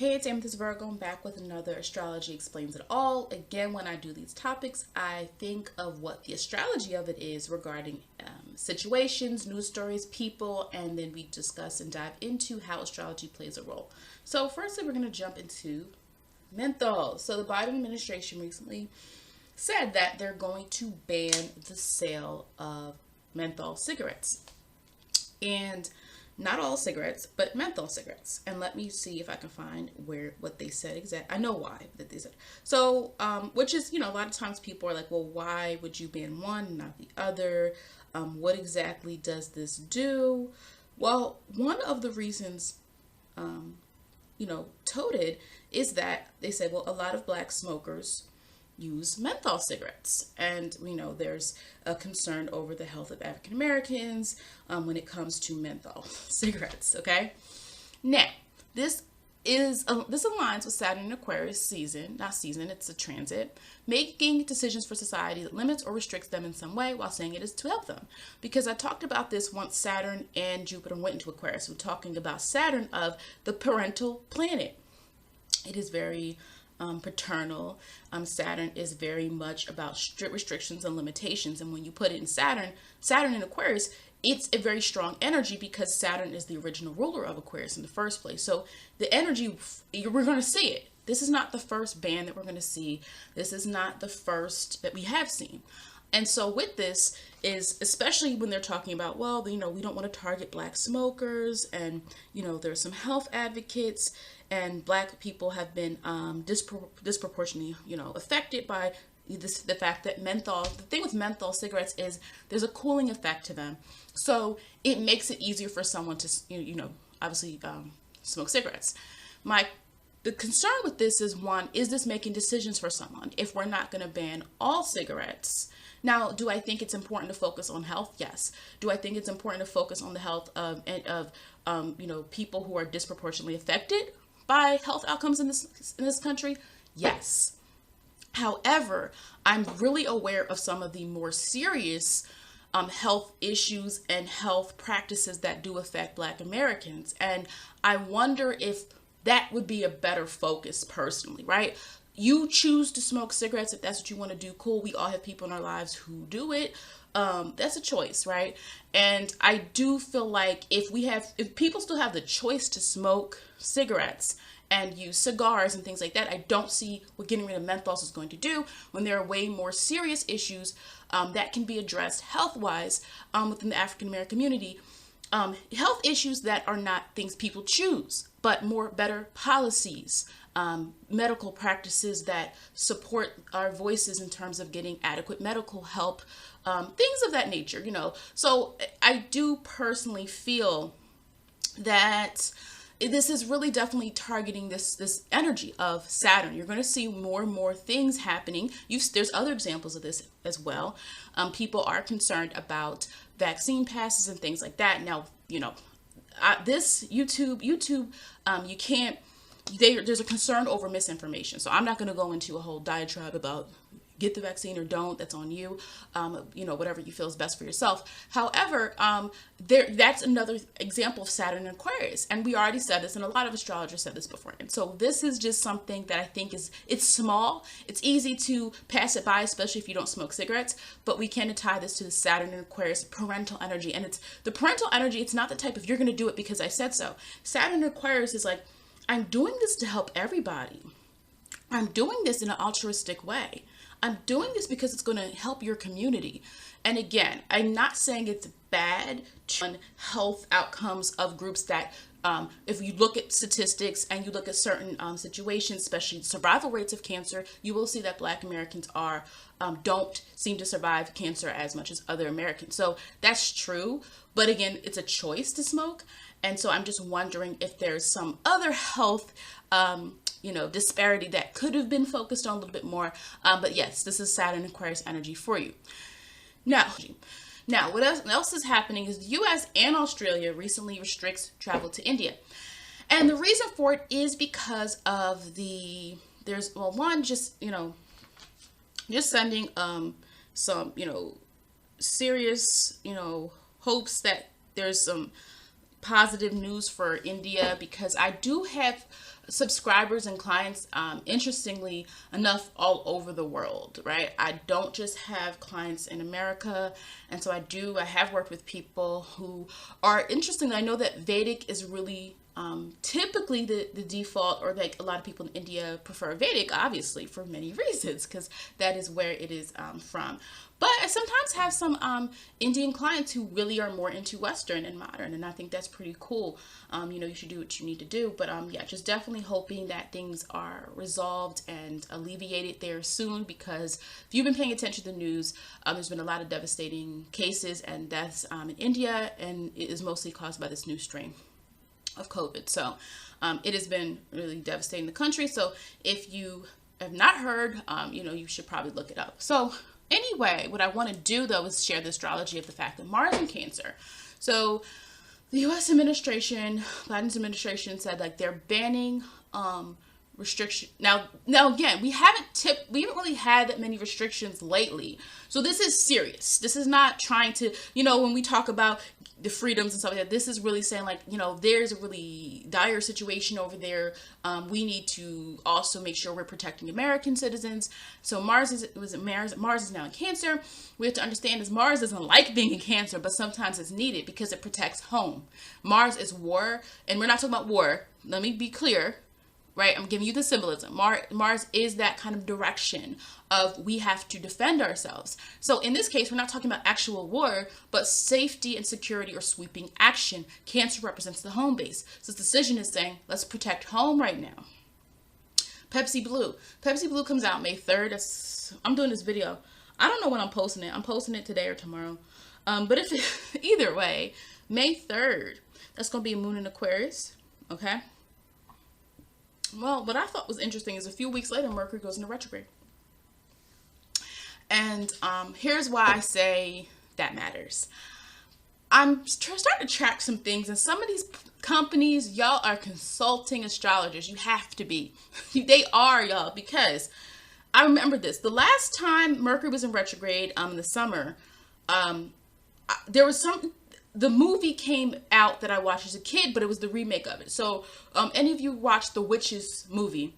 Hey, it's Amethyst Virgo. I'm back with another Astrology Explains It All. Again, when I do these topics, I think of what the astrology of it is regarding situations, news stories, people, and then we discuss and dive into how astrology plays a role. So firstly, we're going to jump into menthol. So the Biden administration recently said that they're going to ban the sale of menthol cigarettes. And not all cigarettes, but menthol cigarettes. And let me see if I can find what they said exactly. I know why that they said. So, which is, a lot of times people are like, well, why would you ban one and not the other? What exactly does this do? Well, one of the reasons, toted is that they said, well, a lot of black smokers use menthol cigarettes, and we know there's a concern over the health of African Americans when it comes to menthol cigarettes. Okay, now this aligns with Saturn and Aquarius it's a transit, making decisions for society that limits or restricts them in some way while saying it is to help them. Because I talked about this once Saturn and Jupiter went into Aquarius. We're talking about Saturn of the parental planet. It is very paternal. Saturn is very much about strict restrictions and limitations. And when you put it in Saturn in Aquarius, it's a very strong energy because Saturn is the original ruler of Aquarius in the first place. So the energy, we're going to see it. This is not the first ban that we're going to see. This is not the first that we have seen. And so with this is, especially when they're talking about, well, we don't want to target black smokers, and, there's some health advocates, and black people have been disproportionately, affected by the fact that menthol, the thing with menthol cigarettes is there's a cooling effect to them. So it makes it easier for someone to, obviously smoke cigarettes. The concern with this is, one, is this making decisions for someone if we're not going to ban all cigarettes? Now, do I think it's important to focus on health? Yes. Do I think it's important to focus on the health of people who are disproportionately affected by health outcomes in this country? Yes. However, I'm really aware of some of the more serious health issues and health practices that do affect Black Americans, and I wonder if that would be a better focus personally, right? You choose to smoke cigarettes if that's what you want to do. Cool. We all have people in our lives who do it. That's a choice, right? And I do feel like if people still have the choice to smoke cigarettes and use cigars and things like that, I don't see what getting rid of menthols is going to do when there are way more serious issues that can be addressed health-wise within the African American community. Health issues that are not things people choose, but better policies, medical practices that support our voices in terms of getting adequate medical help, things of that nature, So I do personally feel that this is really definitely targeting this energy of Saturn. You're going to see more and more things happening. There's other examples of this as well. People are concerned about vaccine passes and things like that. Now, this YouTube, you can't. There's a concern over misinformation. So I'm not going to go into a whole diatribe about get the vaccine or don't. That's on you. Whatever you feel is best for yourself. However, that's another example of Saturn and Aquarius. And we already said this, and a lot of astrologers said this before. And so this is just something that I think it's small. It's easy to pass it by, especially if you don't smoke cigarettes. But we can tie this to the Saturn and Aquarius parental energy. And it's the parental energy. It's not the type of you're going to do it because I said so. Saturn and Aquarius is like, I'm doing this to help everybody. I'm doing this in an altruistic way. I'm doing this because it's going to help your community. And again, I'm not saying it's bad to health outcomes of groups that, if you look at statistics and you look at certain situations, especially survival rates of cancer, you will see that Black Americans don't seem to survive cancer as much as other Americans. So that's true. But again, it's a choice to smoke. And so I'm just wondering if there's some other health disparity that could have been focused on a little bit more. But yes, this is Saturn Aquarius energy for you. Now, what else is happening is the U.S. and Australia recently restricts travel to India. And the reason for it is because of just sending some, serious, hopes that there's some positive news for India, because I do have subscribers and clients, interestingly enough, all over the world, right? I don't just have clients in America. And so I have worked with people who are, interestingly, I know that Vedic is really typically the default, or like a lot of people in India prefer Vedic, obviously, for many reasons, because that is where it is from. But I sometimes have some Indian clients who really are more into Western and modern, and I think that's pretty cool. You should do what you need to do. But yeah, just definitely hoping that things are resolved and alleviated there soon, because if you've been paying attention to the news, there's been a lot of devastating cases and deaths in India, and it is mostly caused by this new strain of COVID. So it has been really devastating the country. So if you have not heard, you should probably look it up. So anyway, what I want to do though is share the astrology of the fact that Mars in Cancer. So the U.S. administration, Biden's administration, said like they're banning restriction. Now again, we haven't really had that many restrictions lately. So this is serious. This is not trying to, when we talk about the freedoms and stuff like that, this is really saying like, there's a really dire situation over there. We need to also make sure we're protecting American citizens. So Mars is now in Cancer. We have to understand is Mars doesn't like being in Cancer, but sometimes it's needed because it protects home. Mars is war, and we're not talking about war. Let me be clear. Right, I'm giving you the symbolism. Mars is that kind of direction of we have to defend ourselves. So in this case, we're not talking about actual war, but safety and security or sweeping action. Cancer represents the home base. So this decision is saying, let's protect home right now. Pepsi Blue. Pepsi Blue comes out May 3rd. I'm doing this video. I don't know when I'm posting it. I'm posting it today or tomorrow. But if either way, May 3rd, that's going to be a moon in Aquarius. Okay. Well, what I thought was interesting is a few weeks later, Mercury goes into retrograde. And here's why I say that matters. I'm starting to track some things, and some of these companies, y'all are consulting astrologers. You have to be. They are, y'all, because I remember this. The last time Mercury was in retrograde in the summer, there was the movie came out that I watched as a kid, but it was the remake of it. So any of you watched the Witches movie?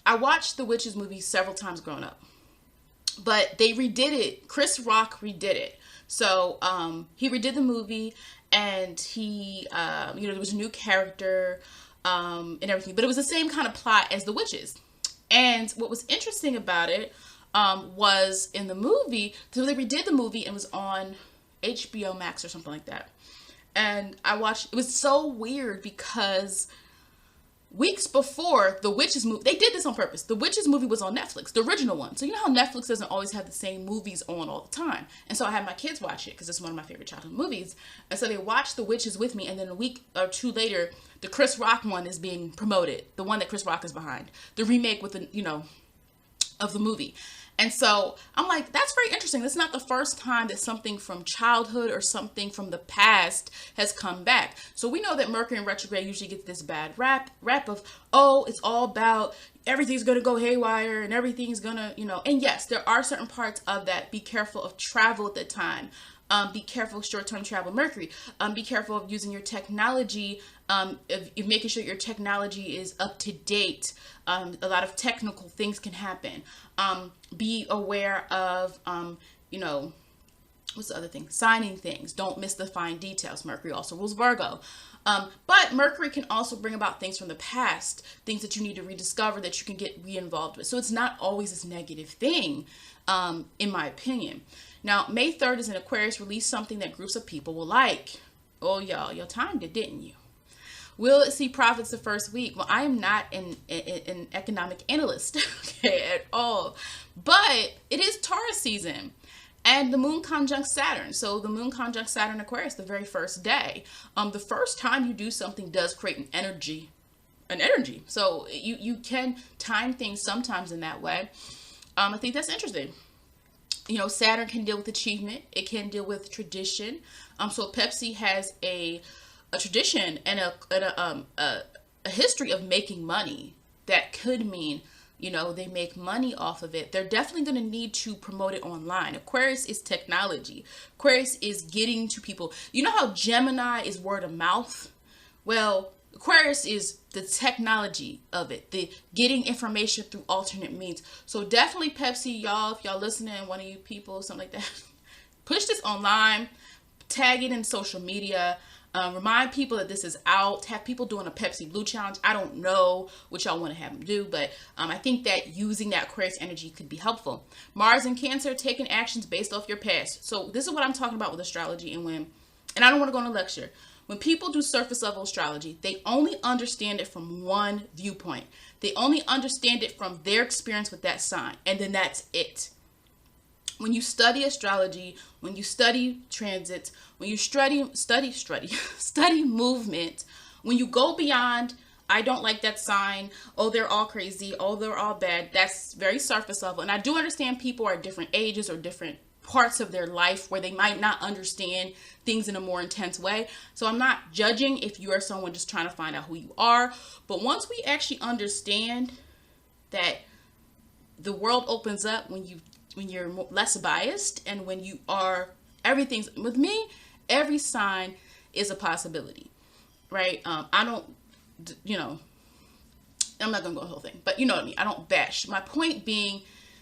I watched the Witches movie several times growing up, but they redid it. Chris Rock redid it. So he redid the movie, and he, there was a new character and everything, but it was the same kind of plot as the Witches. And what was interesting about it was in the movie, so they redid the movie and it was on HBO Max or something like that. And I watched, it was so weird because weeks before the Witches movie, they did this on purpose. The Witches movie was on Netflix, the original one. So you know how Netflix doesn't always have the same movies on all the time. And so I had my kids watch it because it's one of my favorite childhood movies. And so they watched the Witches with me. And then a week or two later, the Chris Rock one is being promoted. The one that Chris Rock is behind. The remake with the, of the movie. And so I'm like, that's very interesting. This is not the first time that something from childhood or something from the past has come back. So we know that Mercury in retrograde usually gets this bad rap of, oh, it's all about everything's going to go haywire and everything's going to, and yes, there are certain parts of that. Be careful of travel at the time. Be careful of short-term travel, Mercury. Be careful of using your technology, if making sure your technology is up to date. A lot of technical things can happen. Be aware of, what's the other thing? Signing things. Don't miss the fine details. Mercury also rules Virgo. But Mercury can also bring about things from the past, things that you need to rediscover that you can get re-involved with. So it's not always this negative thing, in my opinion. Now, May 3rd is in Aquarius. Release something that groups of people will like. Oh, y'all timed it, didn't you? Will it see profits the first week? Well, I am not an economic analyst at all. But it is Taurus season. And the moon conjunct Saturn. So the moon conjunct Saturn Aquarius the very first day. The first time you do something does create an energy. So you can time things sometimes in that way. I think that's interesting. Saturn can deal with achievement. It can deal with tradition. So Pepsi has a tradition and a history of making money. That could mean, they make money off of it. They're definitely going to need to promote it online. Aquarius is technology. Aquarius is getting to people. You know how Gemini is word of mouth? Well, Aquarius is the technology of it, the getting information through alternate means. So definitely Pepsi, y'all, if y'all listening, one of you people, something like that, push this online, tag it in social media, remind people that this is out, have people doing a Pepsi Blue challenge. I don't know what y'all want to have them do, but I think that using that Aquarius energy could be helpful. Mars and Cancer, taking actions based off your past. So this is what I'm talking about with astrology, and I don't want to go on a lecture. When people do surface level astrology, they only understand it from one viewpoint. They only understand it from their experience with that sign, and then that's it. When you study astrology, when you study transits, when you study movement, when you go beyond, I don't like that sign, oh, they're all crazy, oh, they're all bad, that's very surface level. And I do understand people are at different ages or different parts of their life where they might not understand things in a more intense way. So I'm not judging if you are someone just trying to find out who you are. But once we actually understand that the world opens up when you're less biased, and when you are, everything's, with me, every sign is a possibility, right? I don't, I'm not gonna go the whole thing, but you know what I mean. I don't bash. My point being,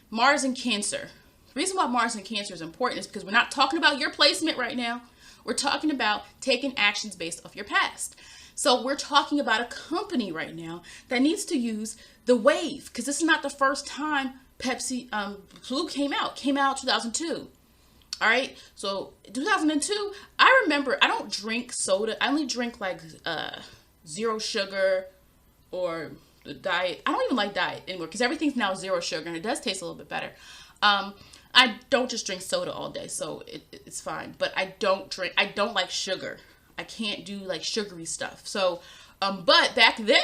Mars and Cancer. The reason why Mars and Cancer is important is because we're not talking about your placement right now. We're talking about taking actions based off your past. So we're talking about a company right now that needs to use the wave, because this is not the first time Pepsi Blue came out 2002. All right, so 2002, I remember, I don't drink soda. I only drink like zero sugar or the diet. I don't even like diet anymore because everything's now zero sugar, and it does taste a little bit better. I don't just drink soda all day, so it's fine. But I don't like sugar. I can't do like sugary stuff. So, but back then,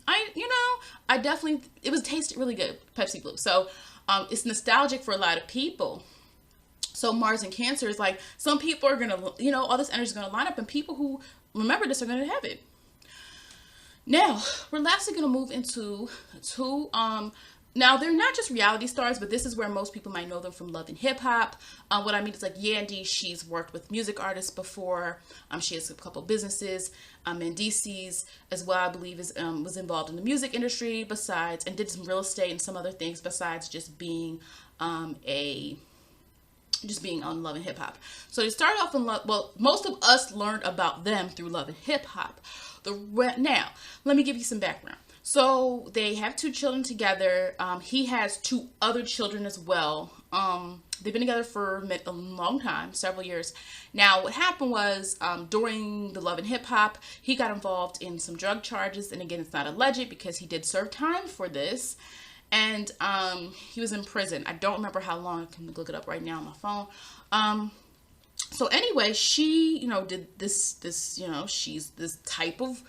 I definitely, it tasted really good, Pepsi Blue. So, it's nostalgic for a lot of people. So Mars and Cancer is like, some people are gonna, all this energy is gonna line up, and people who remember this are gonna have it. Now, we're lastly gonna move into two, now, they're not just reality stars, but this is where most people might know them from Love and Hip Hop. What I mean is like Yandy, she's worked with music artists before. She has a couple businesses. Mendeeces as well, I believe, was involved in the music industry and did some real estate and some other things besides just being on Love and Hip Hop. So they started off in Love. Well, most of us learned about them through Love and Hip Hop. Now, let me give you some background. So they have 2 children together. He has 2 other children as well. They've been together for a long time, several years. Now, what happened was during the Love and Hip Hop, he got involved in some drug charges. And again, it's not alleged because he did serve time for this. And he was in prison. I don't remember how long. I can look it up right now on my phone. So anyway, she, did this, she's this type of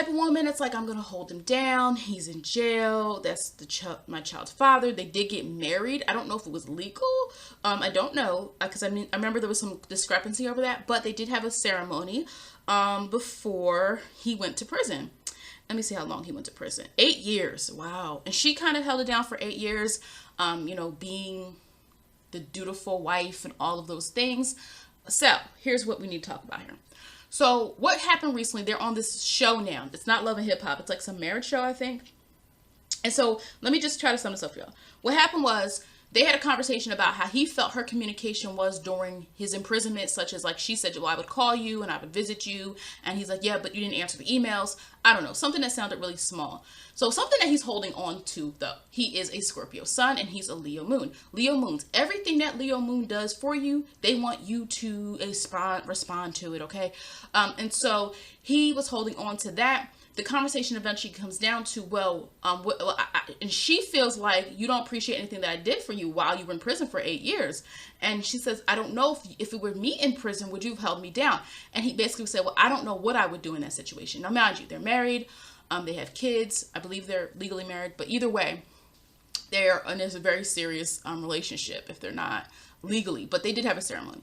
woman. It's like, I'm gonna hold him down. He's in jail. That's my child's father. They did get married. I don't know if it was legal. I don't know, because I remember there was some discrepancy over that. But they did have a ceremony before he went to prison. Let me see how long he went to prison. 8 years. Wow. And she kind of held it down for 8 years. Being the dutiful wife and all of those things. So here's what we need to talk about here. So what happened recently, they're on this show now. It's not Love and Hip Hop. It's like some marriage show, I think. And so let me just try to sum this up for y'all. What happened was they had a conversation about how he felt her communication was during his imprisonment, such as like she said, well, I would call you and I would visit you. And he's like, yeah, but you didn't answer the emails. I don't know. Something that sounded really small. So something that he's holding on to, though. He is a Scorpio sun and he's a Leo moon. Leo moons, everything that Leo moon does for you, they want you to respond to it, okay? And so he was holding on to that. The conversation eventually comes down to, and she feels like you don't appreciate anything that I did for you while you were in prison for 8 years. And she says, I don't know if it were me in prison, would you have held me down? And he basically said, well, I don't know what I would do in that situation. Now, mind you, they're married. They have kids. I believe they're legally married. But either way, there's a very serious relationship if they're not legally. But they did have a ceremony.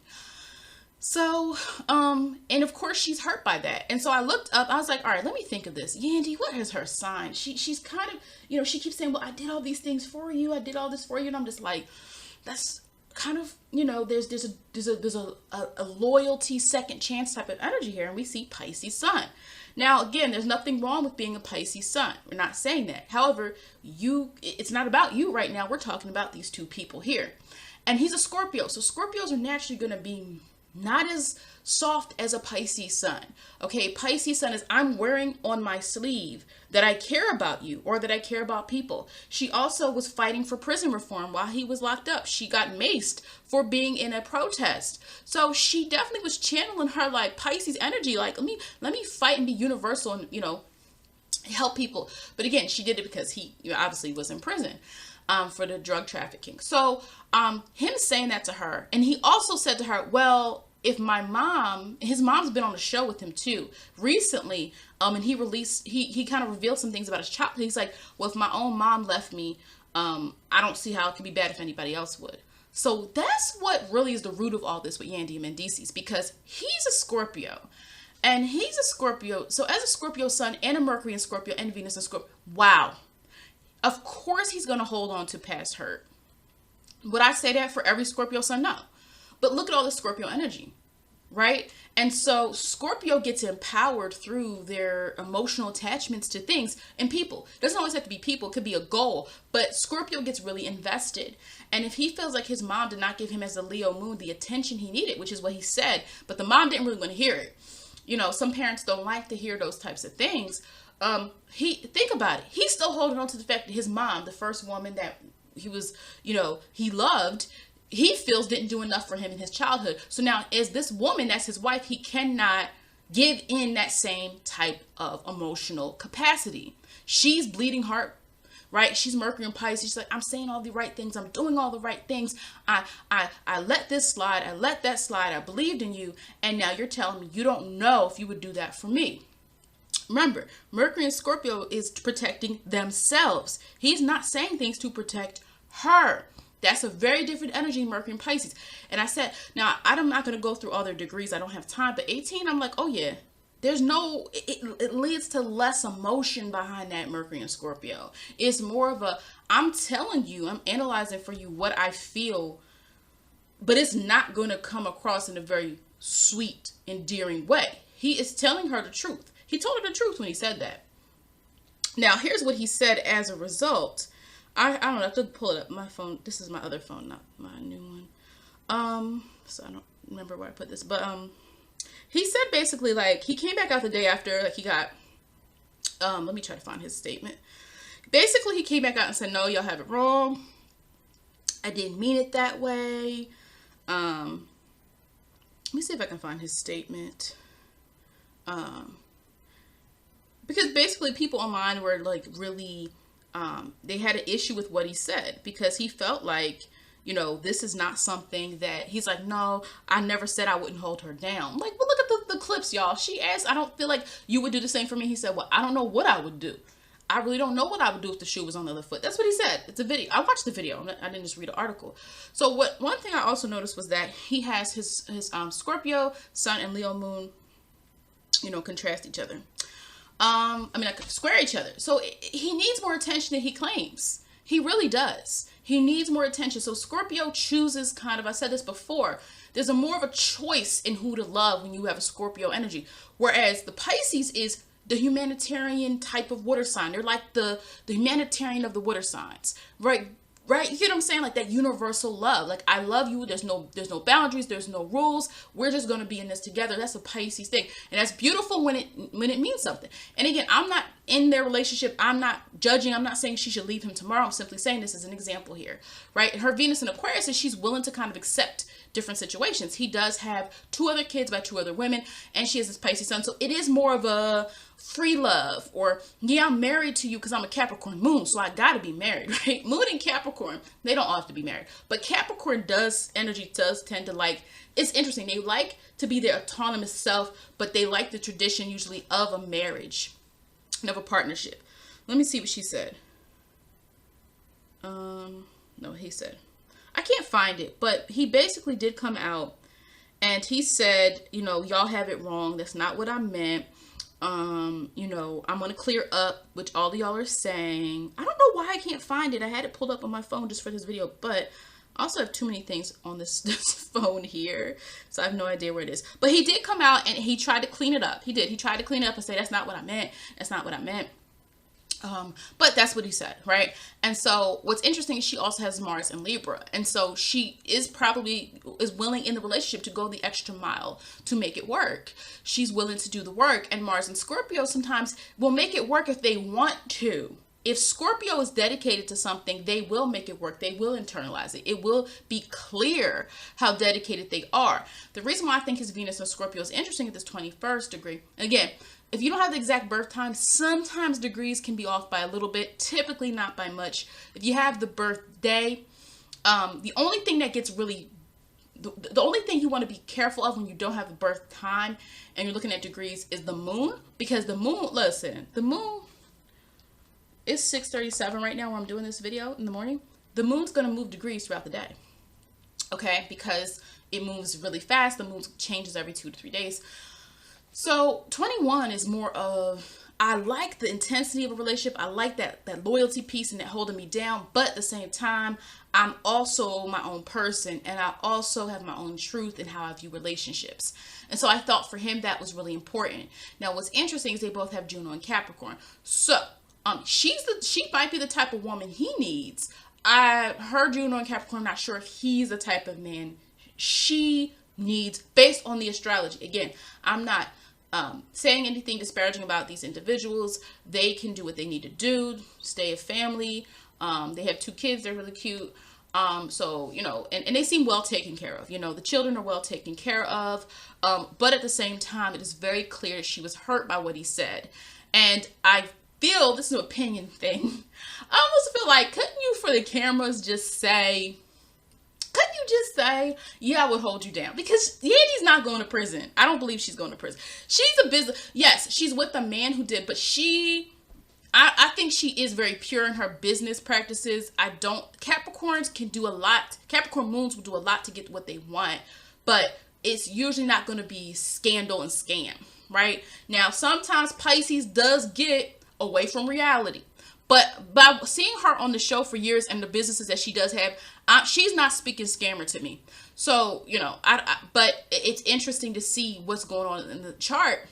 So, and of course she's hurt by that. And so I looked up, I was like, all right, let me think of this. Yandy, what is her sign? She's kind of, she keeps saying, well, I did all these things for you. I did all this for you. And I'm just like, kind of, you know, there's a loyalty, second chance type of energy here, and we see Pisces sun. Now, again, there's nothing wrong with being a Pisces sun. We're not saying that. However, it's not about you right now. We're talking about these two people here. And he's a Scorpio. So Scorpios are naturally going to be not as soft as a Pisces sun. Okay, Pisces sun is, I'm wearing on my sleeve that I care about you, or that I care about people. She also was fighting for prison reform while he was locked up. She got maced for being in a protest. So she definitely was channeling her like Pisces energy, like let me fight and be universal and, you know, help people. But again, she did it because he, you know, obviously was in prison for the drug trafficking. So him saying that to her, and he also said to her, well, if my mom, his mom's been on the show with him too recently, and he kind of revealed some things about his childhood. He's like, well, if my own mom left me, I don't see how it could be bad if anybody else would. So that's what really is the root of all this with Yandy and Mendeeces, because he's a Scorpio. And he's a Scorpio. So as a Scorpio sun and a Mercury in Scorpio and Venus in Scorpio, wow. Of course he's going to hold on to past hurt. Would I say that for every Scorpio sun? No. But look at all the Scorpio energy, right? And so Scorpio gets empowered through their emotional attachments to things and people. It doesn't always have to be people. It could be a goal. But Scorpio gets really invested. And if he feels like his mom did not give him as a Leo moon the attention he needed, which is what he said, but the mom didn't really want to hear it. You know, some parents don't like to hear those types of things. Think about it. He's still holding on to the fact that his mom, the first woman that he was, you know, he loved, he feels didn't do enough for him in his childhood. So now as this woman, that's his wife, he cannot give in that same type of emotional capacity. She's bleeding heart, right? She's Mercury and Pisces. She's like, I'm saying all the right things. I'm doing all the right things. I let this slide. I let that slide. I believed in you. And now you're telling me you don't know if you would do that for me. Remember, Mercury in Scorpio is protecting themselves. He's not saying things to protect her. That's a very different energy, Mercury and Pisces. And I said, now, I'm not going to go through all their degrees. I don't have time. But 18, I'm like, oh, yeah. There's no, it leads to less emotion behind that Mercury and Scorpio. It's more of a, I'm telling you, I'm analyzing for you what I feel, but it's not going to come across in a very sweet, endearing way. He is telling her the truth. He told her the truth when he said that. Now, here's what he said as a result. I don't know, I have to pull it up. My phone, this is my other phone, not my new one. So I don't remember where I put this, but he said basically, like, he came back out the day after, like, he got, let me try to find his statement. Basically, he came back out and said, no, y'all have it wrong. I didn't mean it that way. Let me see if I can find his statement. Because basically people online were like really, they had an issue with what he said, because he felt like, you know, this is not something that he's like, no, I never said I wouldn't hold her down. Like, well, look at the clips, y'all. She asked, I don't feel like you would do the same for me. He said, well, I don't know what I would do. I really don't know what I would do if the shoe was on the other foot. That's what he said. It's a video. I watched the video. I didn't just read an article. So one thing I also noticed was that he has his Scorpio, Sun, and Leo moon, you know, contrast each other. I could square each other. So he needs more attention than he claims. He really does. He needs more attention. So Scorpio chooses kind of, I said this before, there's a more of a choice in who to love when you have a Scorpio energy. Whereas the Pisces is the humanitarian type of water sign. They're like the humanitarian of the water signs, right? Right? You get what I'm saying? Like that universal love. Like, I love you. There's no boundaries. There's no rules. We're just going to be in this together. That's a Pisces thing. And that's beautiful when it means something. And again, I'm not in their relationship. I'm not judging. I'm not saying she should leave him tomorrow. I'm simply saying this is an example here, right? And her Venus in Aquarius is she's willing to kind of accept different situations. He does have 2 other kids by 2 other women, and she has this Pisces sun. So it is more of a free love, or, yeah, I'm married to you because I'm a Capricorn moon, so I got to be married, right? Moon and Capricorn, they don't all have to be married. But Capricorn energy does tend to like, it's interesting. They like to be their autonomous self, but they like the tradition usually of a marriage and of a partnership. Let me see what she said. No, he said. I can't find it, but he basically did come out and he said, you know, y'all have it wrong. That's not what I meant. You know, I'm going to clear up, which all of y'all are saying. I don't know why I can't find it. I had it pulled up on my phone just for this video, but I also have too many things on this, this phone here, so I have no idea where it is. But he did come out and he tried to clean it up. He did. He tried to clean it up and say, that's not what I meant. That's not what I meant. But that's what he said, right? And so what's interesting is she also has Mars in Libra. And so she is willing in the relationship to go the extra mile to make it work. She's willing to do the work. And Mars in Scorpio sometimes will make it work if they want to. If Scorpio is dedicated to something, they will make it work. They will internalize it. It will be clear how dedicated they are. The reason why I think his Venus in Scorpio is interesting at this 21st degree, and again, if you don't have the exact birth time, sometimes degrees can be off by a little bit, typically not by much. If you have the birthday, the only thing that gets really, the only thing you want to be careful of when you don't have the birth time and you're looking at degrees is the moon. Because the moon, listen, the moon, it's 6:37 right now where I'm doing this video in the morning. The moon's going to move degrees throughout the day. Okay, because it moves really fast. The moon changes every 2 to 3 days. So 21 is more of, I like the intensity of a relationship. I like that loyalty piece and that holding me down. But at the same time, I'm also my own person. And I also have my own truth in how I view relationships. And so I thought for him that was really important. Now what's interesting is they both have Juno and Capricorn. So she might be the type of woman he needs. Her Juno and Capricorn, I'm not sure if he's the type of man she needs based on the astrology. Again, I'm not saying anything disparaging about these individuals. They can do what they need to do, stay a family. They have 2 kids. They're really cute. So, you know, and they seem well taken care of. You know, the children are well taken care of. But at the same time, it is very clear she was hurt by what he said. And I feel, this is an opinion thing, I almost feel like, couldn't you for the cameras just say, yeah, I would hold you down? Because Yandy's not going to prison. I don't believe she's going to prison. She's a business. Yes, she's with the man who did, but I think she is very pure in her business practices. Capricorns can do a lot. Capricorn moons will do a lot to get what they want, but it's usually not going to be scandal and scam, right? Now, sometimes Pisces does get away from reality. But by seeing her on the show for years and the businesses that she does have, she's not speaking scammer to me. So, you know, but it's interesting to see what's going on in the chart,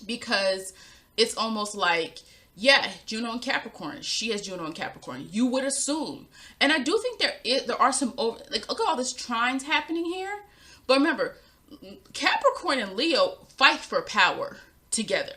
because it's almost like, yeah, Juno and Capricorn. She has Juno and Capricorn. You would assume. And I do think there are some, look at all this trines happening here. But remember, Capricorn and Leo fight for power together.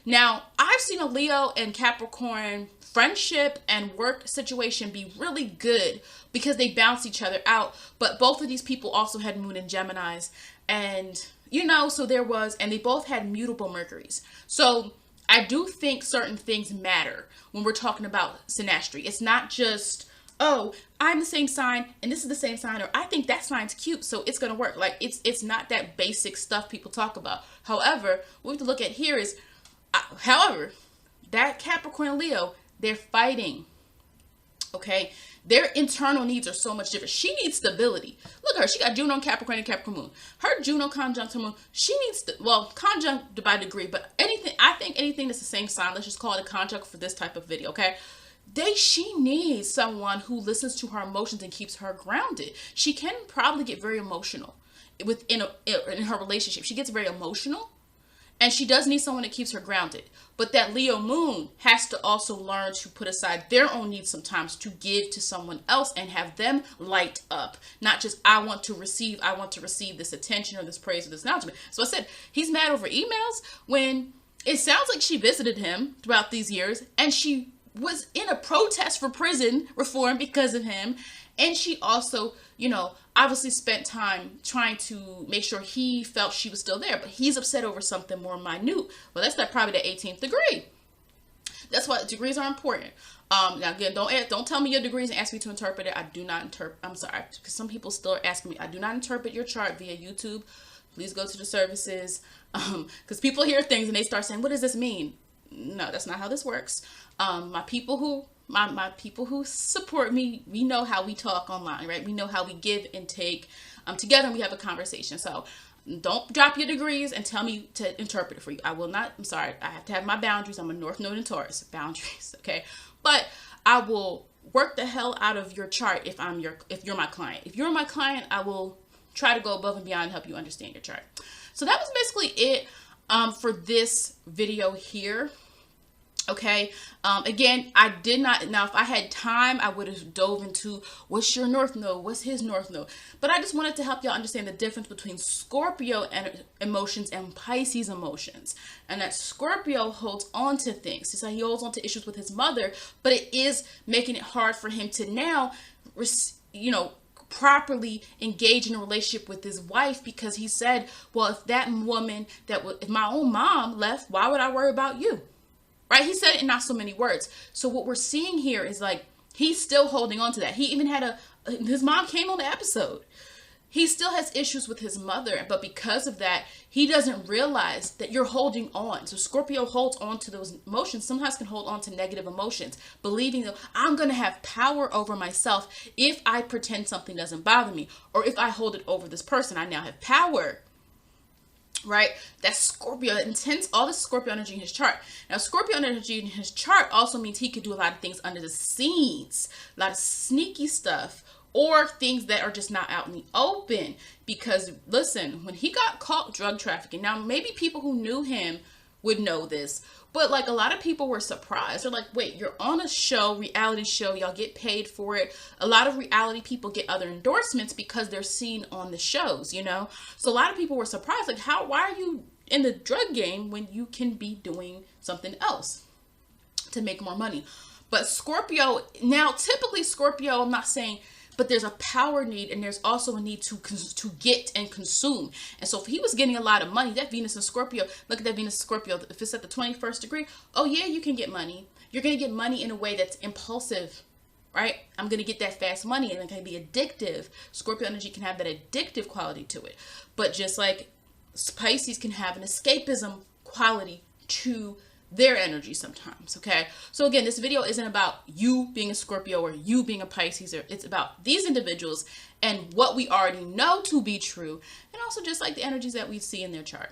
Now, I've seen a Leo and Capricorn friendship and work situation be really good because they bounce each other out. But both of these people also had moon in Geminis, and you know, so there was, and they both had mutable Mercuries. So I do think certain things matter when we're talking about synastry. It's not just, oh, I'm the same sign and this is the same sign, or I think that sign's cute, so it's gonna work. Like, it's not that basic stuff people talk about. However, what we have to look at here is, however, that Capricorn and Leo, they're fighting. Okay, their internal needs are so much different. She needs stability. Look at her. She got Juno and Capricorn and Capricorn moon. Her Juno conjunct her moon. She needs conjunct by degree, but I think anything that's the same sign, let's just call it a conjunct for this type of video. Okay. She needs someone who listens to her emotions and keeps her grounded. She can probably get very emotional in her relationship. She gets very emotional, and she does need someone that keeps her grounded. But that Leo moon has to also learn to put aside their own needs sometimes to give to someone else and have them light up. Not just, I want to receive this attention or this praise or this acknowledgement. So I said, he's mad over emails when it sounds like she visited him throughout these years, and she was in a protest for prison reform because of him. And she also, you know, obviously spent time trying to make sure he felt she was still there, but he's upset over something more minute. Well, that's probably the 18th degree. That's why degrees are important. Now again, don't tell me your degrees and ask me to interpret it. I do not interpret. I'm sorry, because some people still are asking me. I do not interpret your chart via YouTube. Please go to the services, because people hear things and they start saying, "What does this mean?" No, that's not how this works. My people who support me, we know how we talk online, right? We know how we give and take together, and we have a conversation. So Don't drop your degrees and tell me to interpret it for you. I will not. I'm sorry. I have to have my boundaries. I'm a North Node in Taurus. Boundaries, okay? But I will work the hell out of your chart if you're my client. If you're my client, I will try to go above and beyond and help you understand your chart. So that was basically it for this video here. Okay. Again, I did not. Now, if I had time, I would have dove into what's your North Node, what's his North Node. But I just wanted to help y'all understand the difference between Scorpio emotions and Pisces emotions. And that Scorpio holds on to things. It's like he holds on to issues with his mother, but it is making it hard for him to now, properly engage in a relationship with his wife, because he said, well, if that woman if my own mom left, why would I worry about you? Right? He said it in not so many words. So what we're seeing here is like, he's still holding on to that. He even had his mom came on the episode. He still has issues with his mother, but because of that, he doesn't realize that you're holding on. So Scorpio holds on to those emotions, sometimes can hold on to negative emotions, believing that I'm going to have power over myself if I pretend something doesn't bother me, or if I hold it over this person, I now have power. Right? That's Scorpio, that intense, all this Scorpio energy in his chart. Now, Scorpio energy in his chart also means he could do a lot of things under the scenes, a lot of sneaky stuff, or things that are just not out in the open. Because listen, when he got caught drug trafficking, now maybe people who knew him would know this, but like a lot of people were surprised. They're like, wait, you're on a show, reality show, y'all get paid for it. A lot of reality people get other endorsements because they're seen on the shows, So a lot of people were surprised, like, why are you in the drug game when you can be doing something else to make more money? But Scorpio, now typically Scorpio, I'm not saying, but there's a power need, and there's also a need to get and consume. And so if he was getting a lot of money, that Venus in Scorpio, look at that Venus in Scorpio, if it's at the 21st degree, oh yeah, you can get money. You're going to get money in a way that's impulsive, right? I'm going to get that fast money, and it can be addictive. Scorpio energy can have that addictive quality to it. But just like Pisces can have an escapism quality to their energy sometimes. Okay, so again, this video isn't about you being a Scorpio or you being a Pisces, it's about these individuals and what we already know to be true, and also just like the energies that we see in their chart.